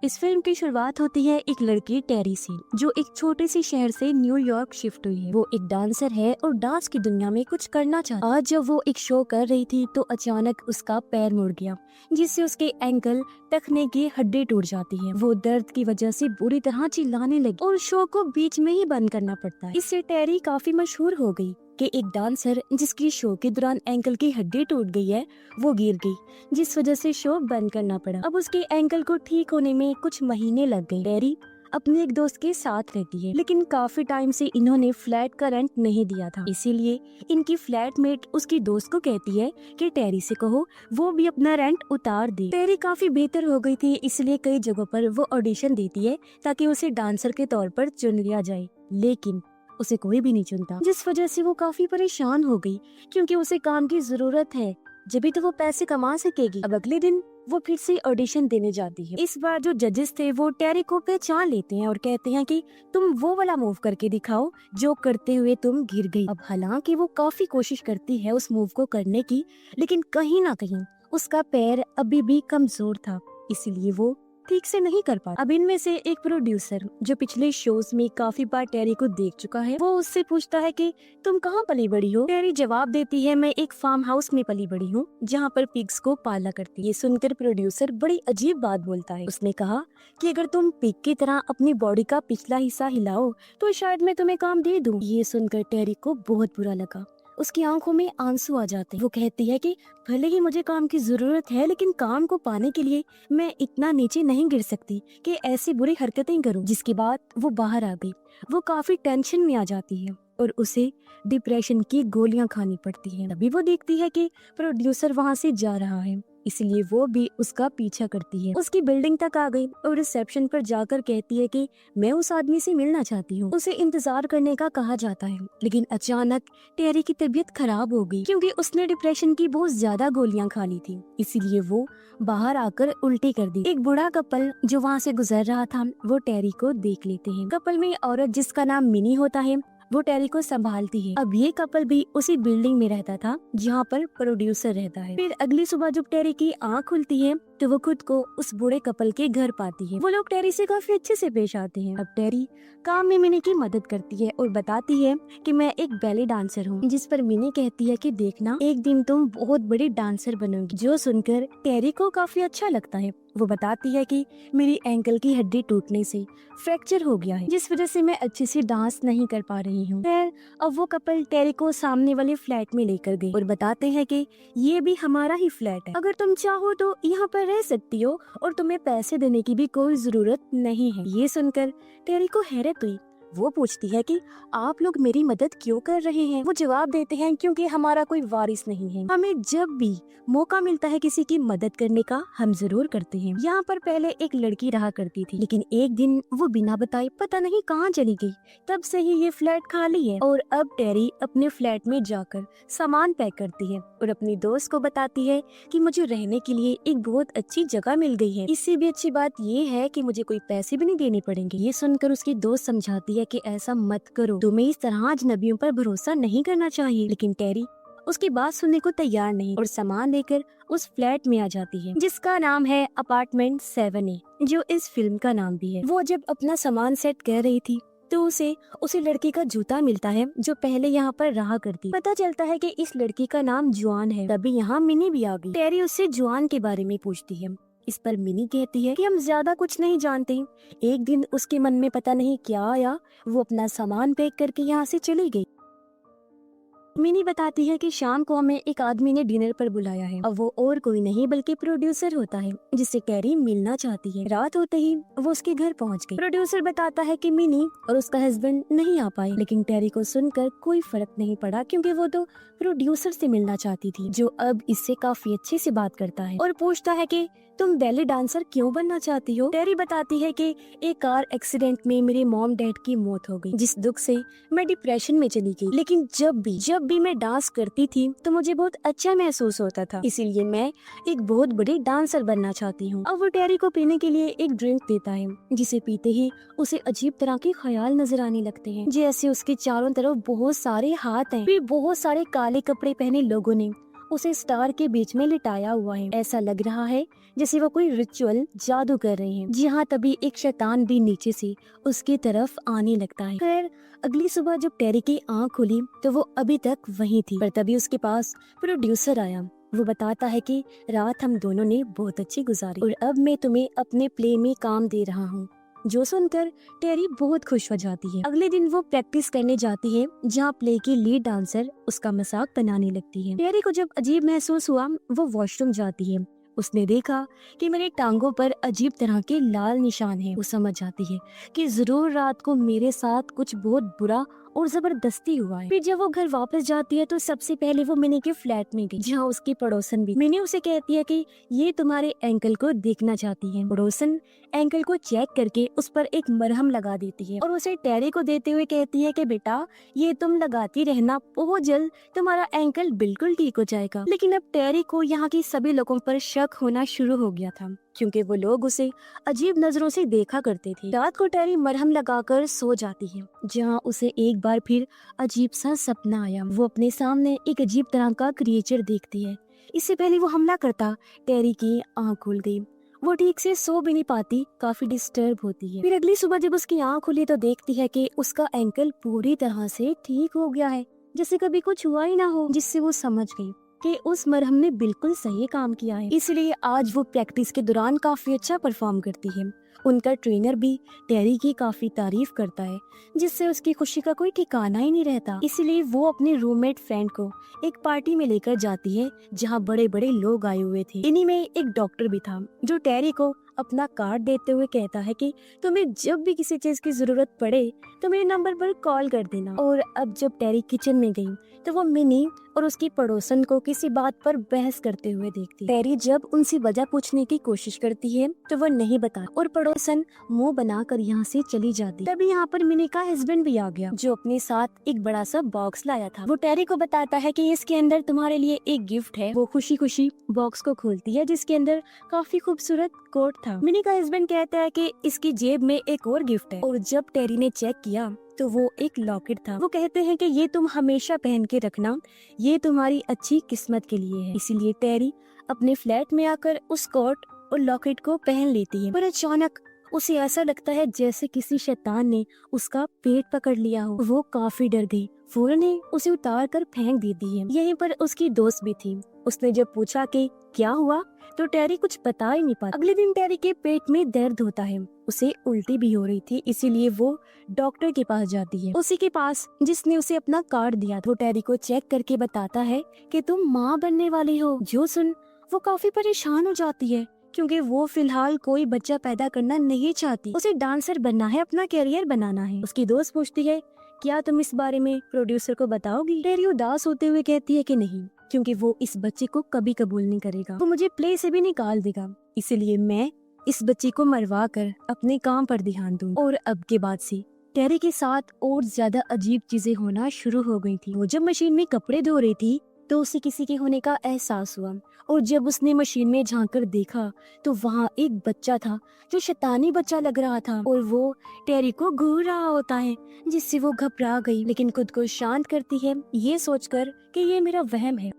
इस फिल्म की शुरुआत होती है एक लड़की टेरी से, जो एक छोटे से शहर से न्यूयॉर्क शिफ्ट हुई है। वो एक डांसर है और डांस की दुनिया में कुछ करना चाहती है। आज जब वो एक शो कर रही थी तो अचानक उसका पैर मुड़ गया, जिससे उसके एंकल टखने की हड्डी टूट जाती है। वो दर्द की वजह से बुरी तरह चिल्लाने लगी और शो को बीच में ही बंद करना पड़ता है। इससे टेरी काफी मशहूर हो गई कि एक डांसर जिसकी शो के दौरान एंकल की हड्डी टूट गई है, वो गिर गई, जिस वजह से शो बंद करना पड़ा। अब उसके एंकल को ठीक होने में कुछ महीने लग गए। टेरी अपने एक दोस्त के साथ रहती है, लेकिन काफी टाइम से इन्होंने फ्लैट का रेंट नहीं दिया था। इसीलिए इनकी फ्लैटमेट उसकी दोस्त को कहती है कि टेरी से कहो वो भी अपना रेंट उतार दे। टेरी काफी बेहतर हो गई थी, इसलिए कई जगहों पर वो ऑडिशन देती है ताकि उसे डांसर के तौर पर चुन लिया जाए, लेकिन उसे कोई भी नहीं चुनता, जिस वजह से वो काफी परेशान हो गई, क्योंकि उसे काम की जरूरत है, जब भी तो वो पैसे कमा सकेगी। अब अगले दिन वो फिर से ऑडिशन देने जाती है। इस बार जो जजेस थे वो टेरी को पहचान लेते हैं और कहते हैं कि तुम वो वाला मूव करके दिखाओ जो करते हुए तुम गिर गई। अब हालांकि वो काफी कोशिश करती है उस मूव को करने की, लेकिन कहीं ना कहीं उसका पैर अभी भी कमजोर था, इसलिए वो ठीक से नहीं कर पाता। अब इनमें से एक प्रोड्यूसर जो पिछले शोज में काफी बार टेरी को देख चुका है, वो उससे पूछता है कि तुम कहाँ पली बड़ी हो। टेरी जवाब देती है, मैं एक फार्म हाउस में पली बड़ी हूँ जहाँ पर पिग्स को पाला करती है। ये सुनकर प्रोड्यूसर बड़ी अजीब बात बोलता है। उसने कहा कि अगर तुम पिग की तरह अपनी बॉडी का पिछला हिस्सा हिलाओ तो शायद मैं तुम्हें काम दे दूँ। ये सुनकर टेरी को बहुत बुरा लगा, उसकी आंखों में आंसू आ जाते हैं। वो कहती है कि भले ही मुझे काम की जरूरत है, लेकिन काम को पाने के लिए मैं इतना नीचे नहीं गिर सकती कि ऐसी बुरी हरकतें करूं। जिसके बाद वो बाहर आ गई। वो काफी टेंशन में आ जाती है और उसे डिप्रेशन की गोलियां खानी पड़ती हैं। अभी वो देखती है कि प्रोड्यूसर वहां से जा रहा है, इसलिए वो भी उसका पीछा करती है। उसकी बिल्डिंग तक आ गई और रिसेप्शन पर जाकर कहती है कि मैं उस आदमी से मिलना चाहती हूँ। उसे इंतजार करने का कहा जाता है, लेकिन अचानक टेरी की तबीयत खराब हो गई, क्योंकि उसने डिप्रेशन की बहुत ज्यादा गोलियां खा ली थी। इसीलिए वो बाहर आकर उल्टी कर दी। एक बूढ़ा कपल जो वहाँ से गुजर रहा था वो टेरी को देख लेते हैं। कपल में औरत जिसका नाम मिनी होता है वो टेरी को संभालती है। अब ये कपल भी उसी बिल्डिंग में रहता था जहाँ पर प्रोड्यूसर रहता है। फिर अगली सुबह जब टेरी की आँख खुलती है तो वो खुद को उस बूढ़े कपल के घर पाती है। वो लोग टेरी से काफी अच्छे से पेश आते हैं। अब टेरी काम में मिनी की मदद करती है और बताती है कि मैं एक बैले डांसर हूँ, जिस पर मिनी कहती है कि देखना एक दिन तुम बहुत बड़ी डांसर बनोगी। जो सुनकर टेरी को काफी अच्छा लगता है। वो बताती है कि मेरी एंकल की हड्डी टूटने से फ्रैक्चर हो गया है, जिस वजह से मैं अच्छे से डांस नहीं कर पा रही हूँ। फिर अब वो कपल टेरी को सामने वाले फ्लैट में लेकर गए और बताते हैं कि ये भी हमारा ही फ्लैट है, अगर तुम चाहो तो यहाँ पर रह सकती हो और तुम्हें पैसे देने की भी कोई जरूरत नहीं है। ये सुनकर टेरी को हैरत हुई। वो पूछती है कि आप लोग मेरी मदद क्यों कर रहे हैं। वो जवाब देते हैं क्योंकि हमारा कोई वारिस नहीं है, हमें जब भी मौका मिलता है किसी की मदद करने का हम जरूर करते हैं। यहाँ पर पहले एक लड़की रहा करती थी, लेकिन एक दिन वो बिना बताए पता नहीं कहाँ चली गई। तब से ही ये फ्लैट खाली है और अब टेरी अपने फ्लैट में जाकर सामान पैक करती है और अपनी दोस्त को बताती है कि मुझे रहने के लिए एक बहुत अच्छी जगह मिल गई है। इससे भी अच्छी बात ये है कि मुझे कोई पैसे भी नहीं देने पड़ेंगे। ये सुनकर उसकी दोस्त समझाती है कि ऐसा मत करो, तुम्हें इस तरह अजनबियों पर भरोसा नहीं करना चाहिए। लेकिन टेरी उसकी बात सुनने को तैयार नहीं और सामान लेकर उस फ्लैट में आ जाती है, जिसका नाम है अपार्टमेंट 7A, जो इस फिल्म का नाम भी है। वो जब अपना सामान सेट कर रही थी तो उसी लड़की का जूता मिलता है जो पहले यहाँ पर रहा करती। पता चलता है कि इस लड़की का नाम जुआन है। तभी यहाँ मिनी भी आ गई। टेरी उससे जुआन के बारे में पूछती है। इस पर मिनी कहती है कि हम ज्यादा कुछ नहीं जानते। एक दिन उसके मन में पता नहीं क्या आया, वो अपना सामान पैक करके यहाँ से चली गई। मिनी बताती है कि शाम को हमें एक आदमी ने डिनर पर बुलाया है। अब वो और कोई नहीं बल्कि प्रोड्यूसर होता है, जिससे टेरी मिलना चाहती है। रात होते ही वो उसके घर पहुंच गई। प्रोड्यूसर बताता है कि मिनी और उसका हस्बैंड नहीं आ पाए, लेकिन टेरी को सुनकर कोई फर्क नहीं पड़ा, क्योंकि वो तो प्रोड्यूसर से मिलना चाहती थी, जो अब इससे काफी अच्छे से बात करता है और पूछता है कि तुम बैले डांसर क्यों बनना चाहती हो। टेरी बताती है कि एक कार एक्सीडेंट में मेरे मॉम डैड की मौत हो गई, जिस दुख से मैं डिप्रेशन में चली गई। लेकिन जब भी मैं डांस करती थी तो मुझे बहुत अच्छा महसूस होता था, इसीलिए मैं एक बहुत बड़ी डांसर बनना चाहती हूँ। अब वो टेरी को पीने के लिए एक ड्रिंक देता है, जिसे पीते ही उसे अजीब तरह के ख्याल नजर आने लगते हैं, जैसे उसके चारों तरफ बहुत सारे हाथ हैं। फिर बहुत सारे काले कपड़े पहने लोगों ने उसे स्टार के बीच में लिटाया हुआ है। ऐसा लग रहा है जैसे वो कोई रिचुअल जादू कर रहे हैं। जी हाँ, तभी एक शैतान भी नीचे से उसकी तरफ आने लगता है। खैर, अगली सुबह जब टेरी की आँख खुली तो वो अभी तक वहीं थी, पर तभी उसके पास प्रोड्यूसर आया। वो बताता है कि रात हम दोनों ने बहुत अच्छी गुजारी और अब मैं तुम्हें अपने प्ले में काम दे रहा हूँ। जो सुनकर टेरी बहुत खुश हो जाती है। अगले दिन वो प्रैक्टिस करने जाती है, जहाँ प्ले की लीड डांसर उसका मजाक बनाने लगती है। टेरी को जब अजीब महसूस हुआ, वो वॉशरूम जाती है। उसने देखा कि मेरे टांगों पर अजीब तरह के लाल निशान हैं। वो समझ जाती है कि जरूर रात को मेरे साथ कुछ बहुत बुरा और जबरदस्ती हुआ है। फिर जब वो घर वापस जाती है तो सबसे पहले वो मिनी के फ्लैट में गई, जहाँ उसकी पड़ोसन भी। मिनी उसे कहती है कि ये तुम्हारे एंकल को देखना चाहती है। पड़ोसन एंकल को चेक करके उस पर एक मरहम लगा देती है और उसे टेरी को देते हुए कहती है कि बेटा, ये तुम लगाती रहना, बहुत जल्द तुम्हारा एंकल बिल्कुल ठीक हो जाएगा। लेकिन अब टेरी को यहाँ की सभी लोगों पर शक होना शुरू हो गया था, क्योंकि वो लोग उसे अजीब नजरों से देखा करते थे। रात को टेरी मरहम लगाकर सो जाती है, जहाँ उसे एक बार फिर अजीब सा सपना आया। वो अपने सामने एक अजीब तरह का क्रिएचर देखती है। इससे पहले वो हमला करता, टेरी की आँख खुल गई। वो ठीक से सो भी नहीं पाती, काफी डिस्टर्ब होती है। फिर अगली सुबह जब उसकी आँख खुली तो देखती है कि उसका एंकल पूरी तरह से ठीक हो गया है, जैसे कभी कुछ हुआ ही ना हो, जिससे वो समझ गई कि उस मरहम ने बिल्कुल सही काम किया है। इसलिए आज वो प्रैक्टिस के दौरान काफी अच्छा परफॉर्म करती है। उनका ट्रेनर भी टेरी की काफी तारीफ करता है, जिससे उसकी खुशी का कोई ठिकाना ही नहीं रहता। इसलिए वो अपने रूममेट फ्रेंड को एक पार्टी में लेकर जाती है, जहाँ बड़े बड़े लोग आए हुए थे। इन्हीं में एक डॉक्टर भी था, जो टेरी को अपना कार्ड देते हुए कहता है कि तुम्हें जब भी किसी चीज की जरूरत पड़े तो मेरे नंबर पर कॉल कर देना। और अब जब टेरी किचन में गई तो वो मिनी और उसकी पड़ोसन को किसी बात पर बहस करते हुए देखती। टेरी जब उनसे वजह पूछने की कोशिश करती है तो वो नहीं बता और पड़ोसन मुंह बनाकर यहाँ से चली जाती। तभी यहाँ पर मिनी का हस्बैंड भी आ गया, जो अपने साथ एक बड़ा सा बॉक्स लाया था। वो टेरी को बताता है कि इसके अंदर तुम्हारे लिए एक गिफ्ट है। वो खुशी खुशी बॉक्स को खोलती है, जिसके अंदर काफी खूबसूरत कोट था। मिनी का हस्बैंड कहता है कि इसकी जेब में एक और गिफ्ट है, और जब टेरी ने चेक किया तो वो एक लॉकेट था। वो कहते हैं कि ये तुम हमेशा पहन के रखना, ये तुम्हारी अच्छी किस्मत के लिए है। इसीलिए टेरी अपने फ्लैट में आकर उस कोट और लॉकेट को पहन लेती है, पर अचानक उसे ऐसा लगता है जैसे किसी शैतान ने उसका पेट पकड़ लिया हो। वो काफी डर गई, फौरन ही उसे उतार कर फेंक देती है। यहीं पर उसकी दोस्त भी थी। उसने जब पूछा कि क्या हुआ तो टेरी कुछ बता ही नहीं पाता। अगले दिन टेरी के पेट में दर्द होता है, उसे उल्टी भी हो रही थी, इसीलिए वो डॉक्टर के पास जाती है, उसी के पास जिसने उसे अपना कार्ड दिया था। वो टेरी को चेक करके बताता है कि तुम माँ बनने वाली हो। जो सुन वो काफी परेशान हो जाती है, क्योंकि वो फिलहाल कोई बच्चा पैदा करना नहीं चाहती। उसे डांसर बनना है, अपना कैरियर बनाना है। उसकी दोस्त पूछती है क्या तुम इस बारे में प्रोड्यूसर को बताओगी? टेरी उदास होते हुए कहती है कि नहीं, क्योंकि वो इस बच्चे को कभी कबूल नहीं करेगा। वो मुझे प्ले से भी निकाल देगा, इसलिए मैं इस बच्चे को मरवा कर अपने काम पर ध्यान दूं। और अब के बाद से टेरी के साथ और ज्यादा अजीब चीजें होना शुरू हो गई थी। वो जब मशीन में कपड़े धो रही थी तो उसे किसी के होने का एहसास हुआ, और जब उसने मशीन में झांक कर देखा तो वहाँ एक बच्चा था जो शैतानी बच्चा लग रहा था, और वो टेरी को घूर रहा होता है, जिससे वो घबरा गई, लेकिन खुद को शांत करती है ये सोचकर कि ये मेरा वहम है।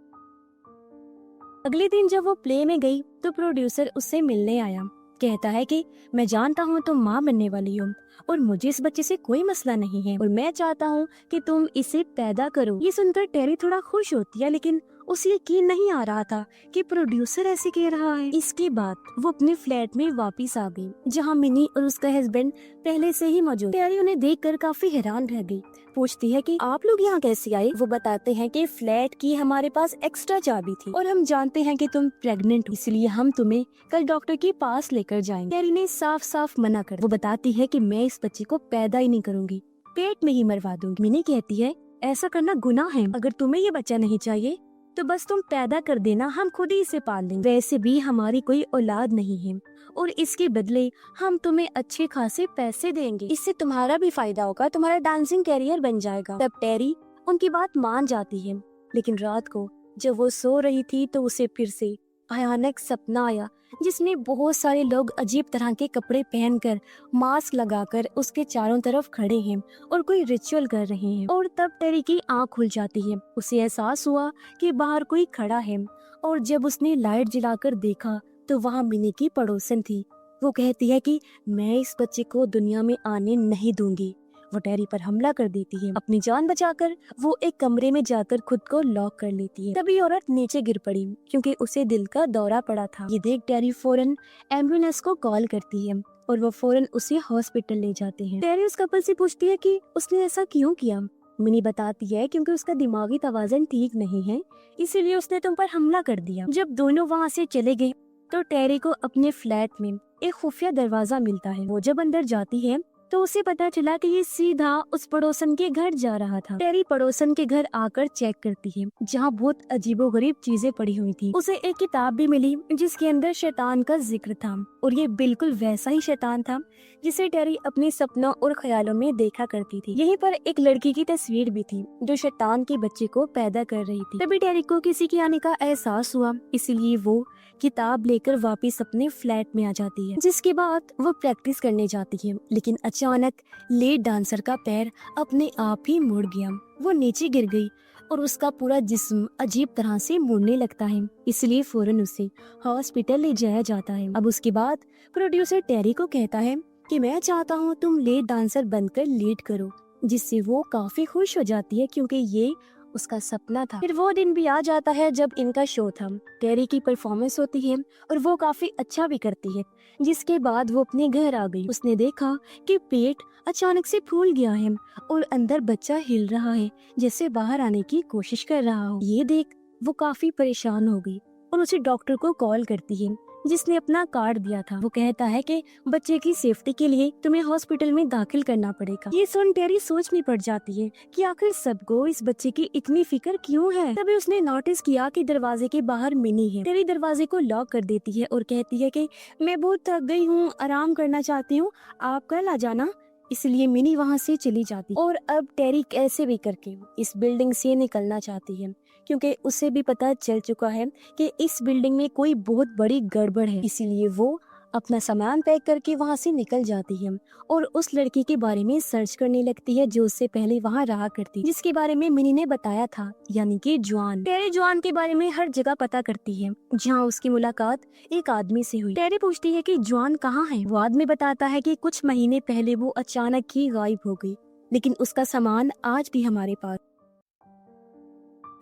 अगले दिन जब वो प्ले में गई तो प्रोड्यूसर उससे मिलने आया। कहता है कि मैं जानता हूँ तुम माँ बनने वाली हो, और मुझे इस बच्चे से कोई मसला नहीं है, और मैं चाहता हूँ कि तुम इसे पैदा करो। ये सुनकर टेरी थोड़ा खुश होती है, लेकिन उसे यकीन नहीं आ रहा था कि प्रोड्यूसर ऐसे कह रहा है। इसके बाद वो अपने फ्लैट में वापस आ गई, जहाँ मिनी और उसका हस्बैंड पहले से ही मौजूद। टेरी उन्हें देखकर काफी हैरान रह गई, पूछती है कि आप लोग यहाँ कैसे आए? वो बताते हैं कि फ्लैट की हमारे पास एक्स्ट्रा चाबी थी, और हम जानते हैं कि तुम प्रेग्नेंट हो, इसलिए हम तुम्हें कल डॉक्टर के पास लेकर जाएंगे। टेरी ने साफ साफ मना कर। वो बताती है कि मैं इस बच्चे को पैदा ही नहीं करूंगी, पेट में ही मरवा दूंगी। मिनी कहती है ऐसा करना गुनाह है, अगर तुम्हें ये बच्चा नहीं चाहिए तो बस तुम पैदा कर देना, हम खुद ही इसे पाल लेंगे। वैसे भी हमारी कोई औलाद नहीं है, और इसके बदले हम तुम्हें अच्छे खासे पैसे देंगे, इससे तुम्हारा भी फायदा होगा, तुम्हारा डांसिंग कैरियर बन जाएगा। तब टेरी उनकी बात मान जाती है, लेकिन रात को जब वो सो रही थी तो उसे फिर से भयानक सपना आया, जिसमें बहुत सारे लोग अजीब तरह के कपड़े पहनकर मास्क लगाकर उसके चारों तरफ खड़े हैं और कोई रिचुअल कर रहे हैं। और तब टेरी की आंख खुल जाती है। उसे एहसास हुआ कि बाहर कोई खड़ा है और जब उसने लाइट जलाकर देखा तो वहाँ मिनी की पड़ोसन थी। वो कहती है कि मैं इस बच्चे को दुनिया में आने नहीं दूंगी। वो टेरी पर हमला कर देती है। अपनी जान बचाकर वो एक कमरे में जाकर खुद को लॉक कर लेती है। तभी औरत नीचे गिर पड़ी क्योंकि उसे दिल का दौरा पड़ा था। ये देख टेरी फौरन एम्बुलेंस को कॉल करती है और वो फौरन उसे हॉस्पिटल ले जाते हैं। टेरी उस कपल से पूछती है कि उसने ऐसा क्यों किया। मिनी बताती है क्योंकि उसका दिमागी तवाज़ुन ठीक नहीं है, इसीलिए उसने तुम पर हमला कर दिया। जब दोनों वहाँ से चले गए तो टेरी को अपने फ्लैट में एक खुफिया दरवाजा मिलता है। वो जब अंदर जाती है तो उसे पता चला कि ये सीधा उस पड़ोसन के घर जा रहा था। टेरी पड़ोसन के घर आकर चेक करती है जहाँ बहुत अजीबोगरीब चीजें पड़ी हुई थी। उसे एक किताब भी मिली जिसके अंदर शैतान का जिक्र था और ये बिल्कुल वैसा ही शैतान था जिसे टेरी अपने सपनों और ख्यालों में देखा करती थी। यहीं पर एक लड़की की तस्वीर भी थी जो शैतान के बच्चे को पैदा कर रही थी। तभी टेरी को किसी के आने का एहसास हुआ, इसलिए वो किताब लेकर वापस अपने फ्लैट में आ जाती है। जिसके बाद वो प्रैक्टिस करने जाती है, लेकिन अचानक लेड डांसर का पैर अपने आप ही मुड़ गया। वो नीचे गिर गई और उसका पूरा जिस्म अजीब तरह से मुड़ने लगता है, इसलिए फौरन उसे हॉस्पिटल ले जाया जाता है। अब उसके बाद प्रोड्यूसर टेरी को कहता है कि मैं चाहता हूँ तुम लेड डांसर बनकर लीड करो, जिससे वो काफी खुश हो जाती है क्योंकि ये उसका सपना था। फिर वो दिन भी आ जाता है जब इनका शो था। टेरी की परफॉर्मेंस होती है और वो काफी अच्छा भी करती है। जिसके बाद वो अपने घर आ गई। उसने देखा कि पेट अचानक से फूल गया है और अंदर बच्चा हिल रहा है जैसे बाहर आने की कोशिश कर रहा हो। ये देख वो काफी परेशान हो गई और उसे डॉक्टर को कॉल करती है जिसने अपना कार्ड दिया था। वो कहता है कि बच्चे की सेफ्टी के लिए तुम्हें हॉस्पिटल में दाखिल करना पड़ेगा। ये सुन टेरी सोच में पड़ जाती है कि आखिर सबको इस बच्चे की इतनी फिक्र क्यों है। तभी उसने नोटिस किया कि दरवाजे के बाहर मिनी है। टेरी दरवाजे को लॉक कर देती है और कहती है कि मैं बहुत थक गई हूँ, आराम करना चाहती हूँ, आप कल आ जाना। इसलिए मिनी वहाँ से चली जाती और अब टेरी कैसे भी करके इस बिल्डिंग से निकलना चाहती है क्योंकि उसे भी पता चल चुका है कि इस बिल्डिंग में कोई बहुत बड़ी गड़बड़ है। इसीलिए वो अपना सामान पैक करके वहाँ से निकल जाती है और उस लड़की के बारे में सर्च करने लगती है जो उससे पहले वहाँ रहा करती, जिसके बारे में मिनी ने बताया था, यानी कि जॉन। टेरी जॉन के बारे में हर जगह पता करती है जहाँ उसकी मुलाकात एक आदमी से हुई। टेरी पूछती है कि जॉन कहाँ है। वो आदमी बताता है कि कुछ महीने पहले वो अचानक ही गायब हो गई, लेकिन उसका सामान आज भी हमारे पास।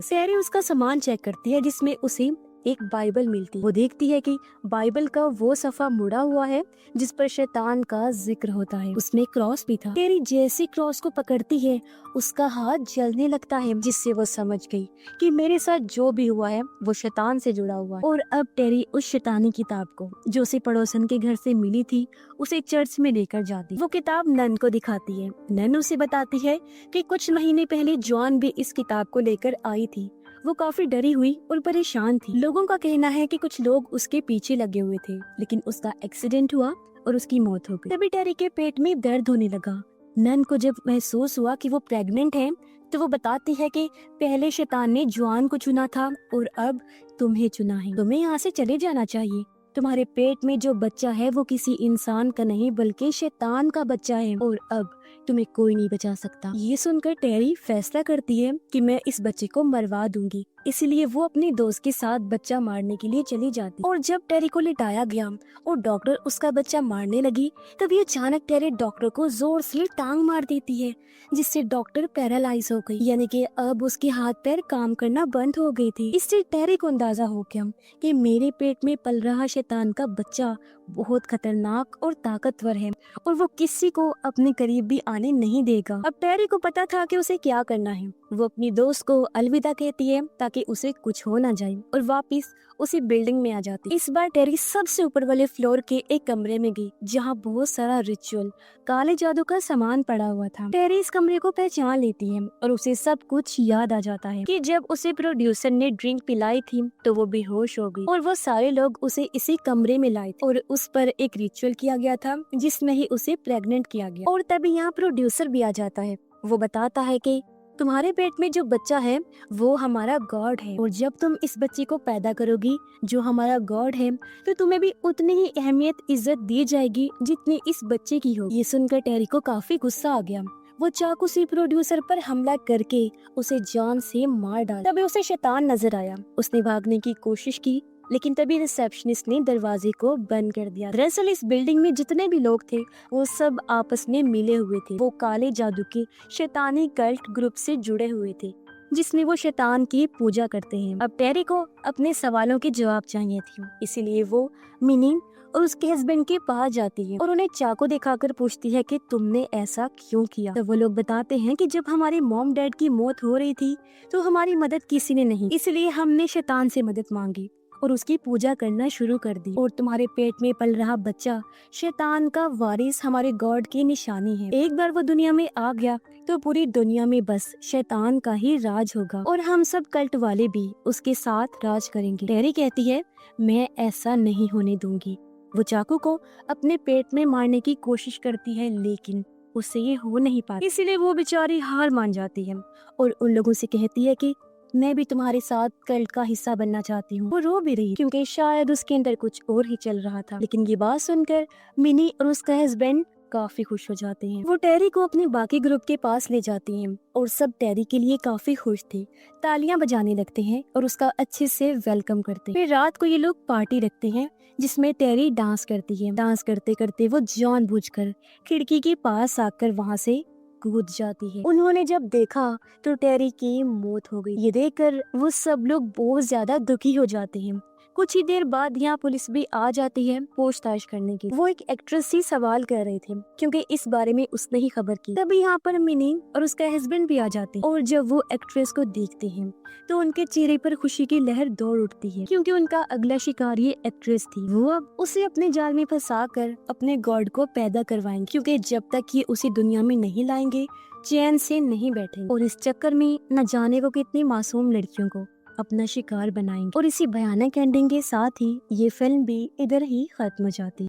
टेरी उसका सामान चेक करती है जिसमें उसे एक बाइबल मिलती। वो देखती है कि बाइबल का वो सफा मुड़ा हुआ है जिस पर शैतान का जिक्र होता है। उसमें क्रॉस भी था। टेरी जैसे क्रॉस को पकड़ती है उसका हाथ जलने लगता है, जिससे वो समझ गई कि मेरे साथ जो भी हुआ है वो शैतान से जुड़ा हुआ है। और अब टेरी उस शैतानी किताब को जो उसे पड़ोसन के घर से मिली थी उसे चर्च में लेकर जाती। वो किताब नन को दिखाती है। नन उसे बताती है कि कुछ महीने पहले जॉन भी इस किताब को लेकर आई थी। वो काफी डरी हुई और परेशान थी। लोगों का कहना है कि कुछ लोग उसके पीछे लगे हुए थे, लेकिन उसका एक्सीडेंट हुआ और उसकी मौत हो गई। तभी टेरी के पेट में दर्द होने लगा। नन को जब महसूस हुआ कि वो प्रेग्नेंट है तो वो बताती है कि पहले शैतान ने जॉन को चुना था और अब तुम्हें चुना है। तुम्हें यहाँ से चले जाना चाहिए। तुम्हारे पेट में जो बच्चा है वो किसी इंसान का नहीं बल्कि शैतान का बच्चा है और अब तुम्हें कोई नहीं बचा सकता। ये सुनकर टेरी फैसला करती है कि मैं इस बच्चे को मरवा दूंगी। इसलिए वो अपने दोस्त के साथ बच्चा मारने के लिए चली जाती। और जब टेरी को लिटाया गया और डॉक्टर उसका बच्चा मारने लगी तभी अचानक टेरी डॉक्टर को जोर से टांग मार देती है, जिससे डॉक्टर पैरालाइज हो गई, यानी कि अब उसके हाथ पैर काम करना बंद हो गई थी। इससे टेरी को अंदाजा हो गया कि मेरे पेट में पल रहा शैतान का बच्चा बहुत खतरनाक और ताकतवर है और वो किसी को अपने करीब भी आने नहीं देगा। अब टेरी को पता था कि उसे क्या करना है। वो अपनी दोस्त को अलविदा कहती है ताकि उसे कुछ हो ना जाए और वापस उसी बिल्डिंग में आ जाती। इस बार टेरी सबसे ऊपर वाले फ्लोर के एक कमरे में गई जहाँ बहुत सारा रिचुअल काले जादू का सामान पड़ा हुआ था। टेरी इस कमरे को पहचान लेती है और उसे सब कुछ याद आ जाता है कि जब उसे प्रोड्यूसर ने ड्रिंक पिलाई थी तो वो बेहोश हो गई और वो सारे लोग उसे इसी कमरे में लाए थे और उस पर एक रिचुअल किया गया था जिसमें ही उसे प्रेग्नेंट किया गया। और तभी यहाँ प्रोड्यूसर भी आ जाता है। वो बताता है कि तुम्हारे पेट में जो बच्चा है वो हमारा गॉड है, और जब तुम इस बच्चे को पैदा करोगी जो हमारा गॉड है, तो तुम्हें भी उतनी ही अहमियत इज्जत दी जाएगी जितनी इस बच्चे की हो। ये सुनकर टेरी को काफी गुस्सा आ गया। वो चाकू से प्रोड्यूसर पर हमला करके उसे जान से मार डाला। तभी उसे शैतान नजर आया। उसने भागने की कोशिश की, लेकिन तभी रिसेप्शनिस्ट ने दरवाजे को बंद कर दिया। दरअसल इस बिल्डिंग में जितने भी लोग थे वो सब आपस में मिले हुए थे। वो काले जादू के शैतानी कल्ट ग्रुप से जुड़े हुए थे, जिसमें वो शैतान की पूजा करते हैं। अब टेरी को अपने सवालों के जवाब चाहिए थे, इसीलिए वो मिनी और उसके हस्बैंड के पास जाती है और उन्हें चाकू दिखाकर पूछती है कि तुमने ऐसा क्यों किया। तो वो लोग बताते हैं कि जब हमारे मॉम डैड की मौत हो रही थी तो हमारी मदद किसी ने नहीं, इसलिए हमने शैतान से मदद मांगी और उसकी पूजा करना शुरू कर दी। और तुम्हारे पेट में पल रहा बच्चा शैतान का वारिस हमारे गॉड की निशानी है। एक बार वो दुनिया में आ गया तो पूरी दुनिया में बस शैतान का ही राज होगा और हम सब कल्ट वाले भी उसके साथ राज करेंगे। टेरी कहती है मैं ऐसा नहीं होने दूंगी। वो चाकू को अपने पेट में मारने की कोशिश करती है, लेकिन उससे ये हो नहीं पाता, इसीलिए वो बेचारी हार मान जाती है और उन लोगों से कहती है कि मैं भी तुम्हारे साथ कल्ट का हिस्सा बनना चाहती हूँ। वो रो भी रही क्योंकि शायद उसके अंदर कुछ और ही चल रहा था। लेकिन ये बात सुनकर मिनी और उसका हस्बैंड काफी खुश हो जाते हैं। वो टेरी को अपने बाकी ग्रुप के पास ले जाती हैं और सब टेरी के लिए काफी खुश थे। तालियां बजाने लगते हैं और उसका अच्छे से वेलकम करते हैं। फिर रात को ये लोग पार्टी रखते हैं जिसमें टेरी डांस करती है। डांस करते करते वो जानबूझकर खिड़की के पास आकर वहाँ से कूद जाती है। उन्होंने जब देखा तो टेरी की मौत हो गई। ये देखकर वो सब लोग बहुत ज्यादा दुखी हो जाते हैं। कुछ ही देर बाद यहाँ पुलिस भी आ जाती है पूछताछ करने की। वो एक एक्ट्रेस से सवाल कर रहे थे क्योंकि इस बारे में उसने ही खबर की। तभी यहाँ पर मिनी और उसका हस्बैंड भी आ जाते हैं और जब वो एक्ट्रेस को देखते हैं तो उनके चेहरे पर खुशी की लहर दौड़ उठती है क्योंकि उनका अगला शिकार ये एक्ट्रेस थी। वो अब उसे अपने जाल में फंसा कर अपने गॉड को पैदा करवाएंगे, क्योंकि जब तक ये उसी दुनिया में नहीं लाएंगे चैन से नहीं बैठेंगे और इस चक्कर में न जाने को कितनी मासूम लड़कियों को अपना शिकार बनाएंगे। और इसी भयानक एंडिंग के साथ ही ये फिल्म भी इधर ही खत्म हो जाती है।